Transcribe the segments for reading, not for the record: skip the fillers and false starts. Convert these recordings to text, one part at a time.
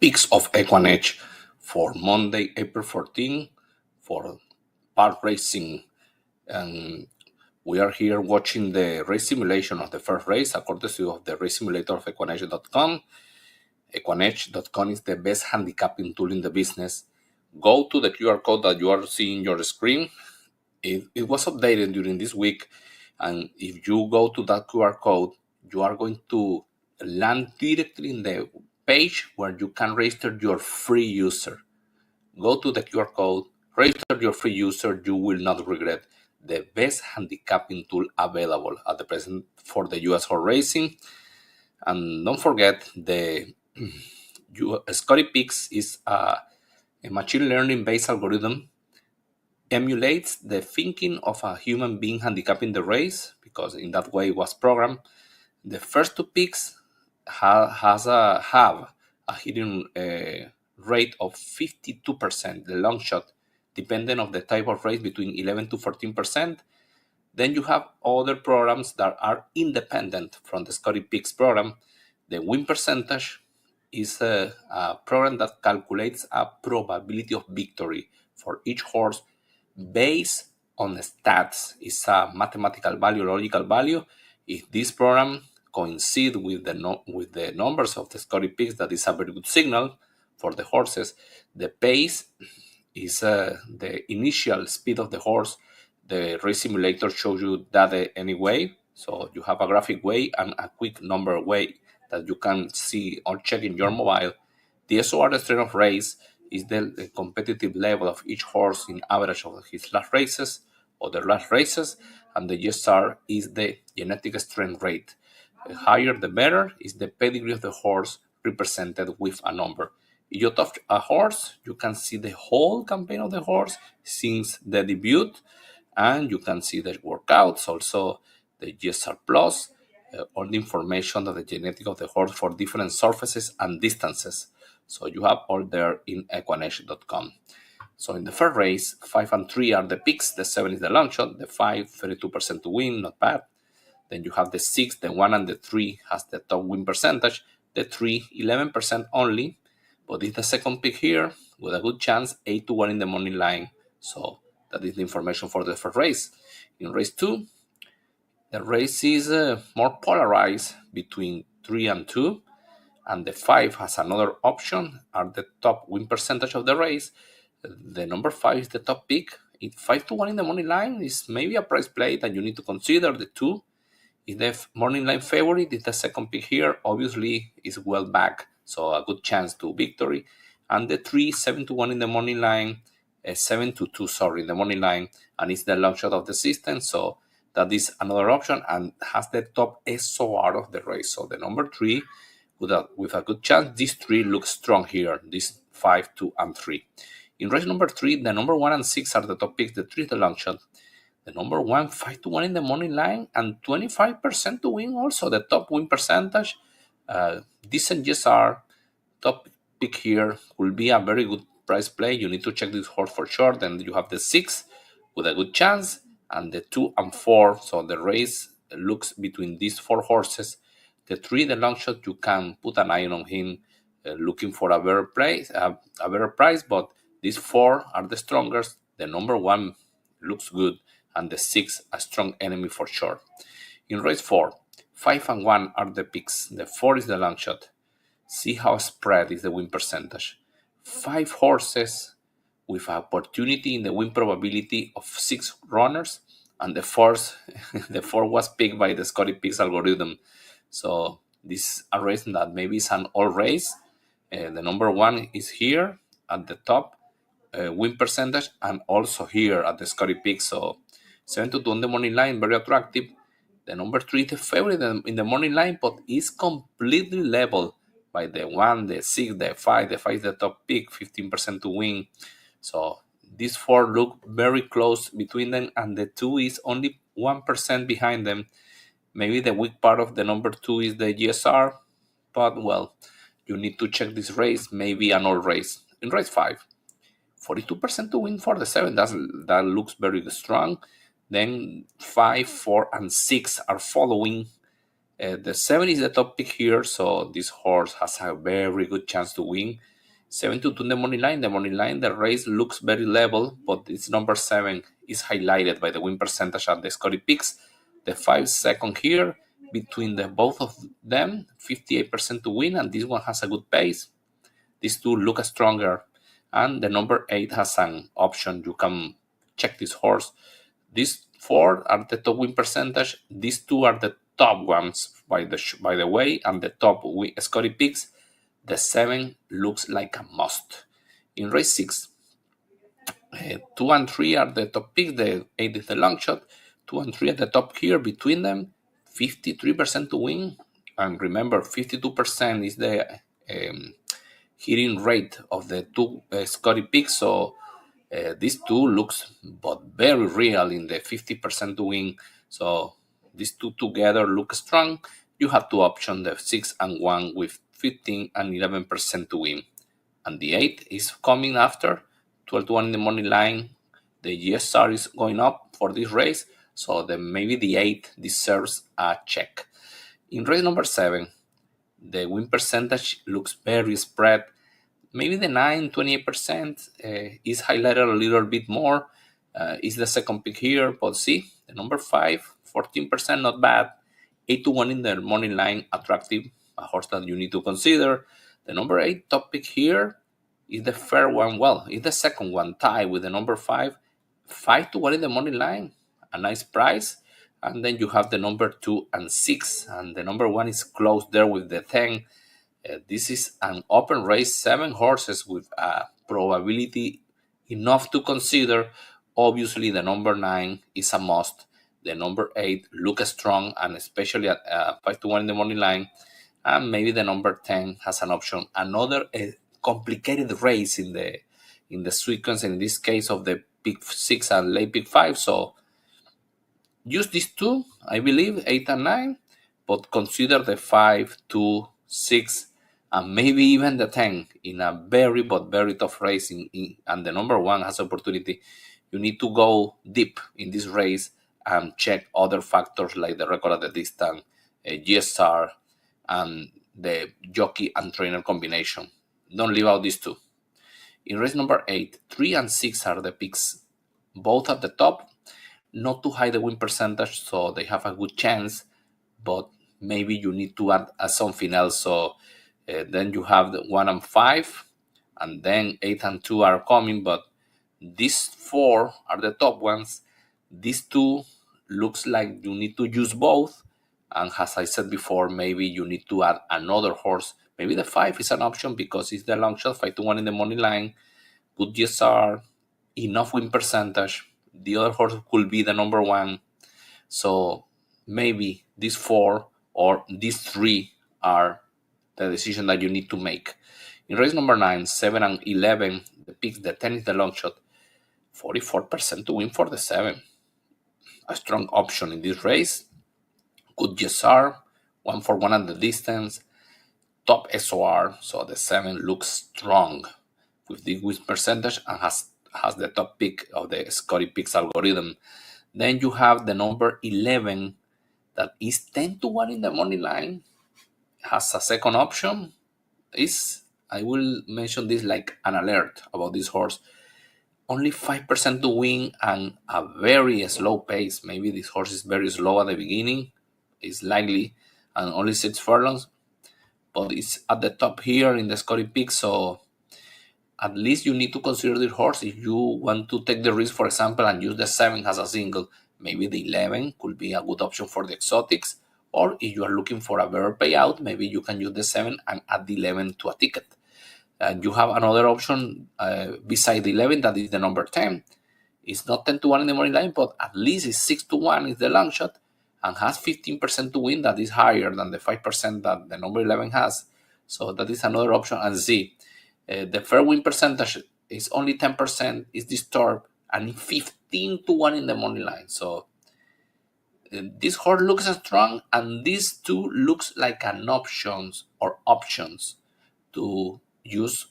picks of Equinage for Monday, April 14 for Parx Racing. And we are here watching the race simulation of the first race, according to the race simulator of Equinage.com. Equinage.com is the best handicapping tool in the business. Go to the QR code that you are seeing your screen. It was updated during this week, and if you go to that QR code, you are going to land directly in the page where you can register your free user. Go to the QR code, register your free user. You will not regret. The best handicapping tool available at the present for the US horse racing. And don't forget, the Scotty Picks is a machine learning based algorithm, emulates the thinking of a human being handicapping the race, because in that way it was programmed. The first two picks have a hitting rate of 52%, the long shot, depending on the type of race, between 11 to 14%. Then you have other programs that are independent from the Scotty Picks program. The win percentage is a program that calculates a probability of victory for each horse based on the stats. It's a mathematical value, logical value. If this program coincides with the numbers of the Scotty Picks, that is a very good signal for the horses. The pace is the initial speed of the horse. The race simulator shows you that anyway. So you have a graphic way and a quick number way that you can see or check in your mobile. The SOR, the strength of race, is the competitive level of each horse in average of his last races or their last races, and the GSR is the genetic strength rate. The higher the better is the pedigree of the horse represented with a number. If you touch a horse, you can see the whole campaign of the horse since the debut, and you can see the workouts, also the GSR Plus, all the information of the genetic of the horse for different surfaces and distances. So you have all there in Equinage.com. So in the first race, 5 and 3 are the picks. The 7 is the long shot. The 5, 32% to win, not bad. Then you have the 6, the 1 and the 3 has the top win percentage. The 3, 11% only. But it's the second pick here with a good chance, 8 to 1 in the money line. So that is the information for the first race. In race 2, the race is more polarized between 3 and 2. And the 5 has another option, are the top win percentage of the race. The number 5 is the top pick. 5 to 1 in the money line is maybe a price play that you need to consider. The 2 is the morning line favorite. It's the second pick here. Obviously, is well back, so a good chance to victory. And the 3, 7 to 1 in the morning line, 7 to 2, in the morning line, and it's the long shot of the system. So that is another option and has the top SOR of the race. So the number 3, with a good chance, these 3 look strong here. This 5, 2, and 3. In race number 3, the number 1 and 6 are the top picks. The 3 is the long shot. The number 1, 5 to 1 in the money line, and 25% to win. Also, the top win percentage. Decent GSR, top pick here will be a very good price play. You need to check this horse for sure. Then you have the 6 with a good chance, and the 2 and 4. So the race looks between these 4 horses. The 3, the long shot, you can put an eye on him, looking for a better price. But these 4 are the strongest. The number 1 looks good, and the 6 a strong enemy for sure. In race 4, 5 and 1 are the picks. The 4 is the long shot. See how spread is the win percentage. 5 horses with opportunity in the win probability of 6 runners, and the 4 was picked by the Scotty Picks algorithm. So this is a race that maybe is an all race. The number 1 is here at the top win percentage, and also here at the Scotty Picks. So 7 to 2 on the money line, very attractive. The number 3 is the favorite in the money line, but is completely level by the 1, the 6, the 5. The 5 is the top pick, 15% to win. So these 4 look very close between them, and the 2 is only 1% behind them. Maybe the weak part of the number 2 is the GSR, but well, you need to check this race, maybe an all race. In race 5, 42% to win for the 7. That looks very strong. Then 5, 4, and 6 are following. The 7 is the top pick here, so this horse has a very good chance to win. 7-2 in the money line. The money line, the race looks very level, but it's number 7 is highlighted by the win percentage and the Scotty picks. The 5-second here between the both of them, 58% to win, and this one has a good pace. These two look stronger, and the number 8 has an option. You can check this horse. These 4 are the top win percentage. These 2 are the top ones, by the way, and the top Scotty picks. The 7 looks like a must. In race 6, 2 and 3 are the top picks. The 8 is the long shot. 2 and 3 at the top here. Between them, 53% to win. And remember, 52% is the hitting rate of the 2 Scotty picks. So these 2 looks but very real in the 50% to win. So these 2 together look strong. You have to option the 6 and 1 with 15 and 11% to win. And the 8 is coming after 12-1 in the money line. The GSR is going up for this race, so maybe the 8 deserves a check. In race number 7, the win percentage looks very spread. Maybe the 9, 28% is highlighted a little bit more. Is the second pick here, but see, the number 5, 14%, not bad. 8-1 in the money line, attractive, a horse that you need to consider. The number 8 top pick here is the fair one. Well, it's the second one, tied with the number 5. 5-1 in the money line, a nice price. And then you have the number 2 and 6, and the number 1 is close there with the 10. This is an open race, 7 horses with a probability enough to consider. Obviously, the number 9 is a must. The number 8 looks strong, and especially at 5-1 in the money line. And maybe the number 10 has an option. Another complicated race in the sequence, in this case of the pick 6 and late pick 5. So use these 2, I believe, 8 and 9, but consider the 5, 2, 6, and maybe even the 10 in a very tough race. And the number 1 has opportunity. You need to go deep in this race and check other factors like the record at the distance, GSR, and the jockey and trainer combination. Don't leave out these 2. In race number 8, 3 and 6 are the picks, both at the top. Not too high the win percentage, so they have a good chance, but maybe you need to add something else. So then you have the 1 and 5, and then 8 and 2 are coming, but these 4 are the top ones. These 2 looks like you need to use both, and as I said before, maybe you need to add another horse. Maybe the 5 is an option because it's the long shot, 5-1 in the money line, good GSR, enough win percentage. The other horse could be the number 1. So maybe these 4 or these 3 are the decision that you need to make. In race number 9, 7 and 11, the picks, the 10 is the long shot. 44% to win for the 7. A strong option in this race. Good GSR, 1-1 at the distance. Top SOR, so the 7 looks strong with the win percentage and has the top pick of the Scotty Picks algorithm. Then you have the number 11 that is 10-1 in the money line, has a second option. I will mention this like an alert about this horse. Only 5% to win and a very slow pace. Maybe this horse is very slow at the beginning. It's likely, and only 6 furlongs, but it's at the top here in the Scotty Picks, so at least you need to consider the horse. If you want to take the risk, for example, and use the 7 as a single, maybe the 11 could be a good option for the exotics. Or if you are looking for a better payout, maybe you can use the 7 and add the 11 to a ticket. And you have another option beside the 11, that is the number 10. It's not 10-1 in the money line, but at least it's 6-1 is the long shot and has 15% to win. That is higher than the 5% that the number 11 has. So that is another option. And see, the fair win percentage is only 10%, is disturbed, and 15-1 in the money line. So this horse looks strong, and these 2 looks like an options to use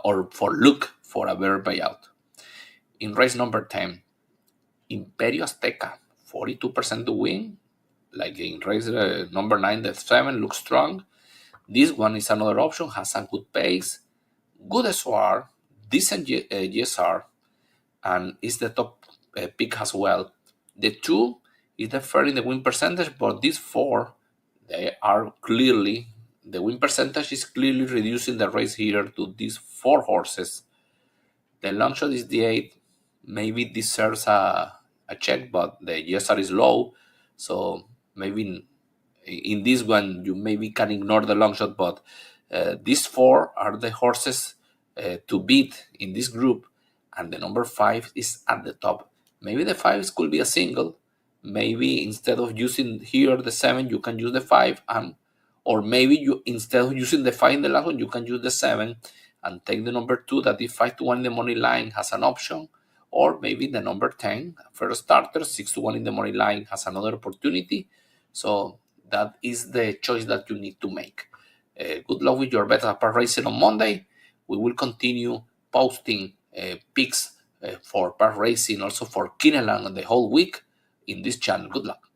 or look for a better payout. In race number 10, Imperio Azteca, 42% to win. Like in race number 9, the 7 looks strong. This one is another option, has a good pace, good SOR, decent GSR, and is the top pick as well. The 2 is the fair in the win percentage, but these 4, they are clearly, the win percentage is clearly reducing the race here to these 4 horses. The long shot is the 8, maybe deserves a check, but the GSR is low, so maybe in this one you maybe can ignore the long shot, but these 4 are the horses to beat in this group, and the number 5 is at the top. Maybe the 5 could be a single. Maybe instead of using here the 7, you can use the 5, and or maybe you, instead of using the 5 in the last one, you can use the 7 and take the number 2 that is 5-1 in the money line has an option, or maybe the number 10 first starter 6-1 in the money line has another opportunity. So that is the choice that you need to make. Good luck with your bet at Parx Racing on Monday. We will continue posting picks for Parx Racing, also for Kineland the whole week in this channel. Good luck.